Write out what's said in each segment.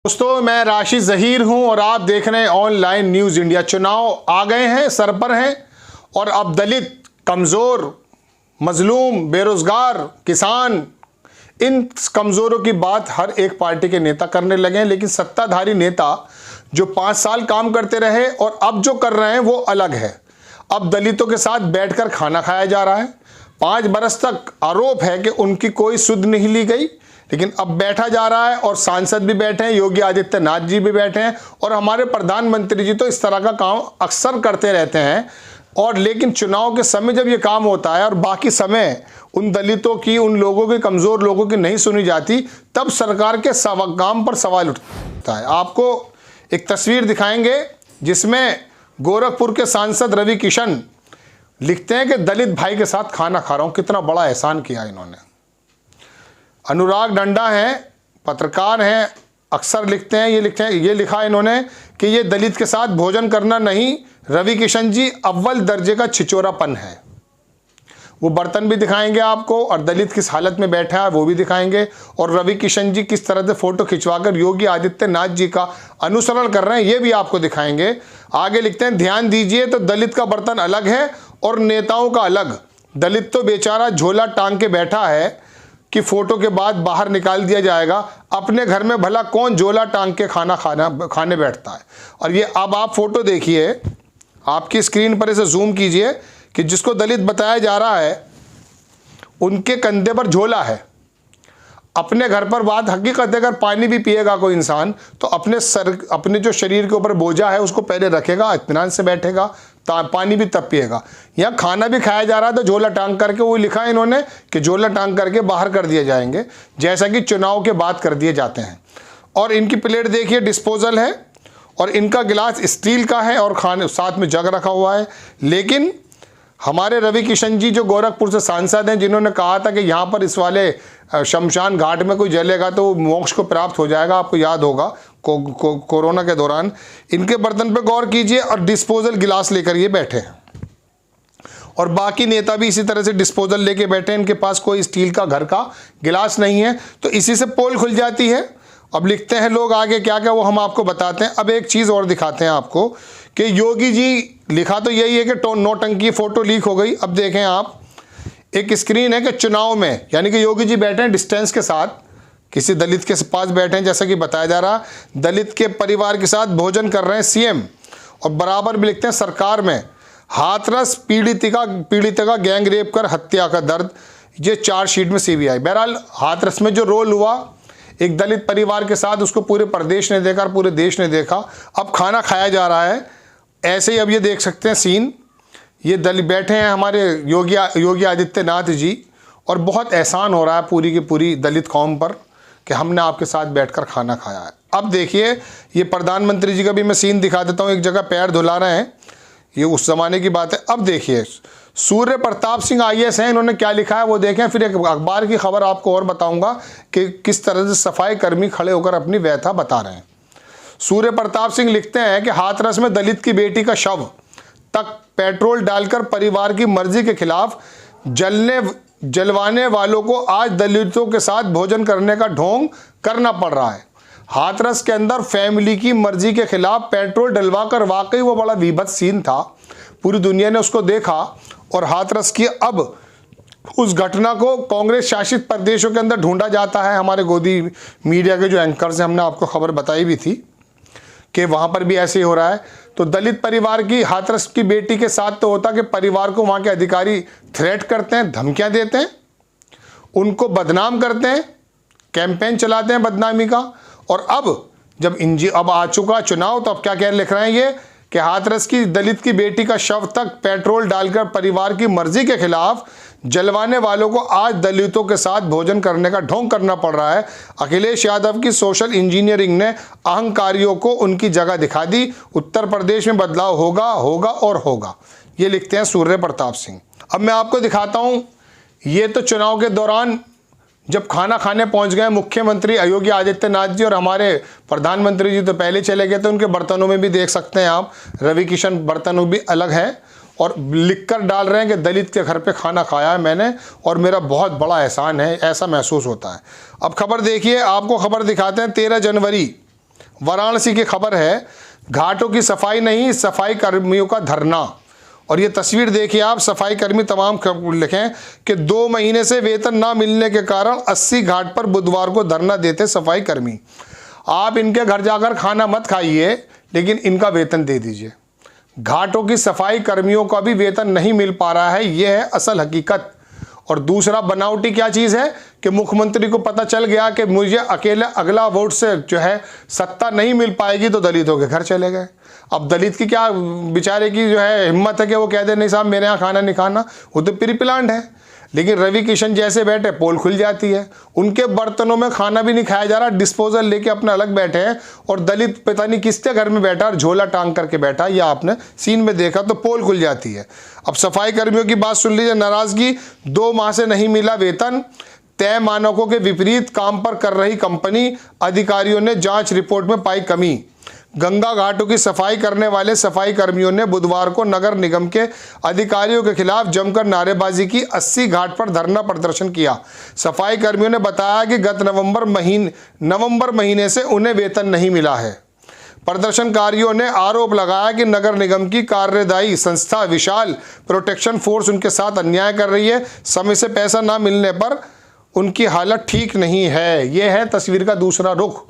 दोस्तों, मैं राशि जहीर हूं और आप देख रहे हैं ऑनलाइन न्यूज़ इंडिया। चुनाव आ गए हैं, सर पर हैं और अब दलित, कमज़ोर, मजलूम, बेरोज़गार, किसान, इन कमज़ोरों की बात हर एक पार्टी के नेता करने लगे हैं। लेकिन सत्ताधारी नेता जो 5 साल काम करते रहे और अब जो कर रहे हैं वो अलग है। अब दलितों के साथ बैठकर खाना खाया जा रहा है। 5 बरस तक आरोप है कि उनकी कोई सुध नहीं ली गई, लेकिन अब बैठा जा रहा है और सांसद भी बैठे हैं, योगी आदित्यनाथ जी भी बैठे हैं और हमारे प्रधानमंत्री जी तो इस तरह का काम अक्सर करते रहते हैं। और लेकिन चुनाव के समय जब ये काम होता है और बाकी समय उन दलितों की, उन लोगों की, कमज़ोर लोगों की नहीं सुनी जाती, तब सरकार के काम पर सवाल उठता है। आपको एक तस्वीर दिखाएंगे जिसमें गोरखपुर के सांसद रवि किशन लिखते हैं कि दलित भाई के साथ खाना खा रहा हूँ। कितना बड़ा एहसान किया इन्होंने। अनुराग डंडा हैं, पत्रकार हैं, अक्सर लिखते हैं, ये लिखा इन्होंने कि ये दलित के साथ भोजन करना नहीं, रवि किशन जी अव्वल दर्जे का छिचोरापन है। वो बर्तन भी दिखाएंगे आपको और दलित किस हालत में बैठा है वो भी दिखाएंगे, और रवि किशन जी किस तरह से फोटो खिंचवाकर योगी आदित्यनाथ जी का अनुसरण कर रहे हैं ये भी आपको दिखाएंगे। आगे लिखते हैं, ध्यान दीजिए तो दलित का बर्तन अलग है और नेताओं का अलग। दलित तो बेचारा झोला टांग के बैठा है कि फोटो के बाद बाहर निकाल दिया जाएगा। अपने घर में भला कौन झोला टांग के खाने बैठता है। और ये अब आप फोटो देखिए, आपकी स्क्रीन पर इसे जूम कीजिए कि जिसको दलित बताया जा रहा है उनके कंधे पर झोला है। अपने घर पर बात हकीकत है, अगर पानी भी पिएगा कोई इंसान तो अपने जो शरीर के ऊपर बोझा है उसको पहले रखेगा, इत्मीनान से बैठेगा, पानी भी तब पिएगा। यहाँ खाना भी खाया जा रहा है तो झोला टांग करके, वो लिखा है इन्होंने कि झोला टांग करके बाहर कर दिए जाएंगे, जैसा कि चुनाव के बाद कर दिए जाते हैं। और इनकी प्लेट देखिए, डिस्पोजल है और इनका गिलास स्टील का है और खाने साथ में जग रखा हुआ है। लेकिन हमारे रवि किशन जी जो गोरखपुर से सांसद हैं, जिन्होंने कहा था कि यहाँ पर इस वाले शमशान घाट में कोई जलेगा तो मोक्ष को प्राप्त हो जाएगा, आपको याद होगा कोरोना के दौरान, इनके बर्तन पे गौर कीजिए और डिस्पोजल गिलास लेकर ये बैठे हैं। और बाकी नेता भी इसी तरह से डिस्पोजल लेके बैठे हैं, इनके पास कोई स्टील का घर का गिलास नहीं है, तो इसी से पोल खुल जाती है। अब लिखते हैं लोग आगे क्या क्या, वो हम आपको बताते हैं। अब एक चीज़ और दिखाते हैं आपको कि योगी जी, लिखा तो यही है कि नौटंकी फोटो लीक हो गई। अब देखें आप, एक स्क्रीन है कि चुनाव में, यानी कि योगी जी बैठे हैं डिस्टेंस के साथ, किसी दलित के पास बैठे हैं, जैसा कि बताया जा रहा, दलित के परिवार के साथ भोजन कर रहे हैं सीएम। और बराबर भी लिखते हैं, सरकार में हाथरस पीड़िता गैंग रेप कर हत्या का दर्द, ये चार्जशीट में सीबीआई। बहरहाल हाथरस में जो रोल हुआ एक दलित परिवार के साथ, उसको पूरे प्रदेश ने देखा, पूरे देश ने देखा। अब खाना खाया जा रहा है ऐसे ही। अब ये देख सकते हैं सीन, ये दलित बैठे हैं हमारे योगी आदित्यनाथ जी, और बहुत एहसान हो रहा है पूरी की पूरी दलित कौम पर कि हमने आपके साथ बैठकर खाना खाया है। अब देखिए, ये प्रधानमंत्री जी का भी मैं सीन दिखा देता हूँ, एक जगह पैर धुला रहे हैं, ये उस ज़माने की बात है। अब देखिए, सूर्य प्रताप सिंह IAS हैं, इन्होंने क्या लिखा है वो देखें। फिर एक अखबार की खबर आपको और बताऊंगा कि किस तरह से सफाई कर्मी खड़े होकर अपनी व्यथा बता रहे हैं। सूर्य प्रताप सिंह लिखते हैं कि हाथरस में दलित की बेटी का शव तक पेट्रोल डालकर परिवार की मर्जी के खिलाफ जलवाने वालों को आज दलितों के साथ भोजन करने का ढोंग करना पड़ रहा है। हाथरस के अंदर फैमिली की मर्जी के खिलाफ पेट्रोल डलवाकर, वाकई वो बड़ा विभत्स सीन था, पूरी दुनिया ने उसको देखा। और हाथरस की अब उस घटना को कांग्रेस शासित प्रदेशों के अंदर ढूंढा जाता है। हमारे गोदी मीडिया के जो एंकर्स हैं, हमने आपको खबर बताई भी थी कि वहाँ पर भी ऐसे ही हो रहा है। तो दलित परिवार की, हाथरस की बेटी के साथ तो होता कि परिवार को वहाँ के अधिकारी थ्रेट करते हैं, धमकियाँ देते हैं, उनको बदनाम करते हैं, कैंपेन चलाते हैं बदनामी का। और अब जब अब आ चुका चुनाव, तो अब क्या क्या लिख रहे हैं ये कि हाथरस की दलित की बेटी का शव तक पेट्रोल डालकर परिवार की मर्जी के खिलाफ जलवाने वालों को आज दलितों के साथ भोजन करने का ढोंग करना पड़ रहा है। अखिलेश यादव की सोशल इंजीनियरिंग ने अहंकारियों को उनकी जगह दिखा दी। उत्तर प्रदेश में बदलाव होगा और होगा, ये लिखते हैं सूर्य प्रताप सिंह। अब मैं आपको दिखाता हूँ, ये तो चुनाव के दौरान जब खाना खाने पहुंच गए मुख्यमंत्री योगी आदित्यनाथ जी, और हमारे प्रधानमंत्री जी तो पहले चले गए थे, उनके बर्तनों में भी देख सकते हैं आप, रवि किशन बर्तनों भी अलग है और लिखकर डाल रहे हैं कि दलित के घर पे खाना खाया है मैंने और मेरा बहुत बड़ा एहसान है, ऐसा महसूस होता है। अब खबर देखिए, आपको खबर दिखाते हैं। 13 जनवरी वाराणसी की खबर है, घाटों की सफाई नहीं, सफाई कर्मियों का धरना। और ये तस्वीर देखिए आप, सफाई कर्मी तमाम लिखें कि 2 महीने से वेतन ना मिलने के कारण 80 घाट पर बुधवार को धरना देते सफाई कर्मी। आप इनके घर जाकर खाना मत खाइए, लेकिन इनका वेतन दे दीजिए। घाटों की सफाई कर्मियों का भी वेतन नहीं मिल पा रहा है, यह है असल हकीकत। और दूसरा बनावटी क्या चीज़ है कि मुख्यमंत्री को पता चल गया कि मुझे अकेले अगला वोट से जो है सत्ता नहीं मिल पाएगी, तो दलितों के घर चले गए। अब दलित की क्या बेचारे की जो है हिम्मत है कि वो कह दे नहीं साहब मेरे यहाँ खाना नहीं खाना, वो तो प्री प्लान्ड है। लेकिन रवि किशन जैसे बैठे पोल खुल जाती है, उनके बर्तनों में खाना भी नहीं खाया जा रहा, डिस्पोजल लेके अपने अलग बैठे हैं, और दलित पता नहीं किसके घर में बैठा और झोला टांग करके बैठा, या आपने सीन में देखा तो पोल खुल जाती है। अब सफाई कर्मियों की बात सुन लीजिए, नाराजगी, 2 माह से नहीं मिला वेतन, तय मानकों के विपरीत काम पर कर रही कंपनी, अधिकारियों ने जांच रिपोर्ट में पाई कमी। गंगा घाटों की सफाई करने वाले सफाई कर्मियों ने बुधवार को नगर निगम के अधिकारियों के खिलाफ जमकर नारेबाजी की, 80 घाट पर धरना प्रदर्शन किया। सफाई कर्मियों ने बताया कि गत नवंबर महीने से उन्हें वेतन नहीं मिला है। प्रदर्शनकारियों ने आरोप लगाया कि नगर निगम की कार्यदायी संस्था विशाल प्रोटेक्शन फोर्स उनके साथ अन्याय कर रही है, समय से पैसा ना मिलने पर उनकी हालत ठीक नहीं है। यह है तस्वीर का दूसरा रुख।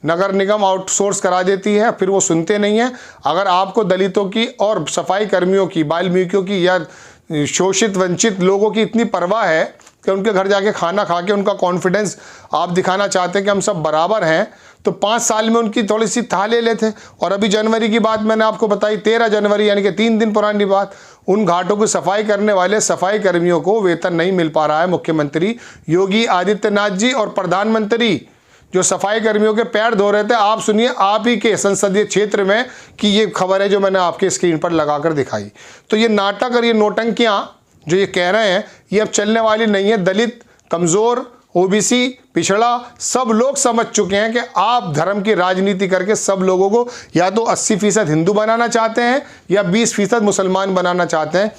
नगर निगम आउटसोर्स करा देती है, फिर वो सुनते नहीं हैं। अगर आपको दलितों की और सफाई कर्मियों की, वाल्मीकियों की या शोषित वंचित लोगों की इतनी परवाह है कि उनके घर जाके खाना खा के उनका कॉन्फिडेंस आप दिखाना चाहते हैं कि हम सब बराबर हैं, तो 5 साल में उनकी थोड़ी सी था ले लेते। और अभी जनवरी की बात मैंने आपको बताई, 13 जनवरी यानी कि 3 दिन पुरानी बात, उन घाटों की सफाई करने वाले सफाई कर्मियों को वेतन नहीं मिल पा रहा है। मुख्यमंत्री योगी आदित्यनाथ जी और प्रधानमंत्री जो सफाई कर्मियों के पैर धो रहे थे, आप सुनिए आप ही के संसदीय क्षेत्र में कि ये खबर है जो मैंने आपके स्क्रीन पर लगाकर दिखाई। तो ये नाटक और ये नौटंकियां जो ये कह रहे हैं, ये अब चलने वाली नहीं है। दलित, कमज़ोर, ओबीसी, पिछड़ा, सब लोग समझ चुके हैं कि आप धर्म की राजनीति करके सब लोगों को या तो 80% हिंदू बनाना चाहते हैं या 20% मुसलमान बनाना चाहते हैं।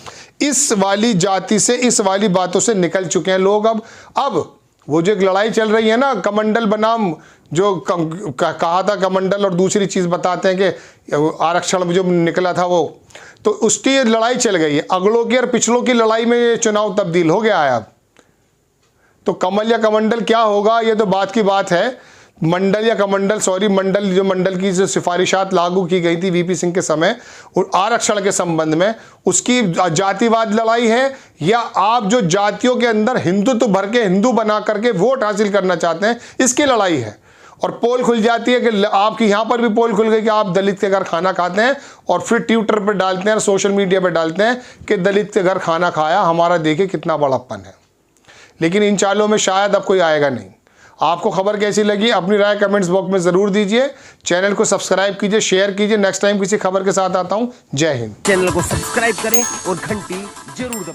इस वाली जाति से, इस वाली बातों से निकल चुके हैं लोग। अब वो जो एक लड़ाई चल रही है ना, कमंडल बनाम जो कहा था कमंडल, और दूसरी चीज़ बताते हैं कि आरक्षण जो निकला था वो, तो उसकी लड़ाई चल गई है। अगलों की और पिछलों की लड़ाई में ये चुनाव तब्दील हो गया है अब। तो कमल या कमंडल क्या होगा, ये तो बात की बात है। मंडल या कमंडल, सॉरी मंडल, जो मंडल की जो सिफारिशात लागू की गई थी वीपी सिंह के समय आरक्षण के संबंध में, उसकी जातिवाद लड़ाई है, या आप जो जातियों के अंदर हिंदुत्व भर के हिंदू बना करके वोट हासिल करना चाहते हैं, इसकी लड़ाई है। और पोल खुल जाती है कि आपकी यहाँ पर भी पोल खुल गई कि आप दलित के घर खाना खाते हैं, और फिर ट्विटर पर डालते हैं, सोशल मीडिया पर डालते हैं कि दलित के घर खाना खाया, हमारा देखिए कितना बड़प्पन है। लेकिन इन चालों में शायद अब कोई आएगा नहीं। आपको खबर कैसी लगी अपनी राय कमेंट्स बॉक्स में ज़रूर दीजिए। चैनल को सब्सक्राइब कीजिए, शेयर कीजिए। नेक्स्ट टाइम किसी खबर के साथ आता हूं। जय हिंद। चैनल को सब्सक्राइब करें और घंटी जरूर दबाएं।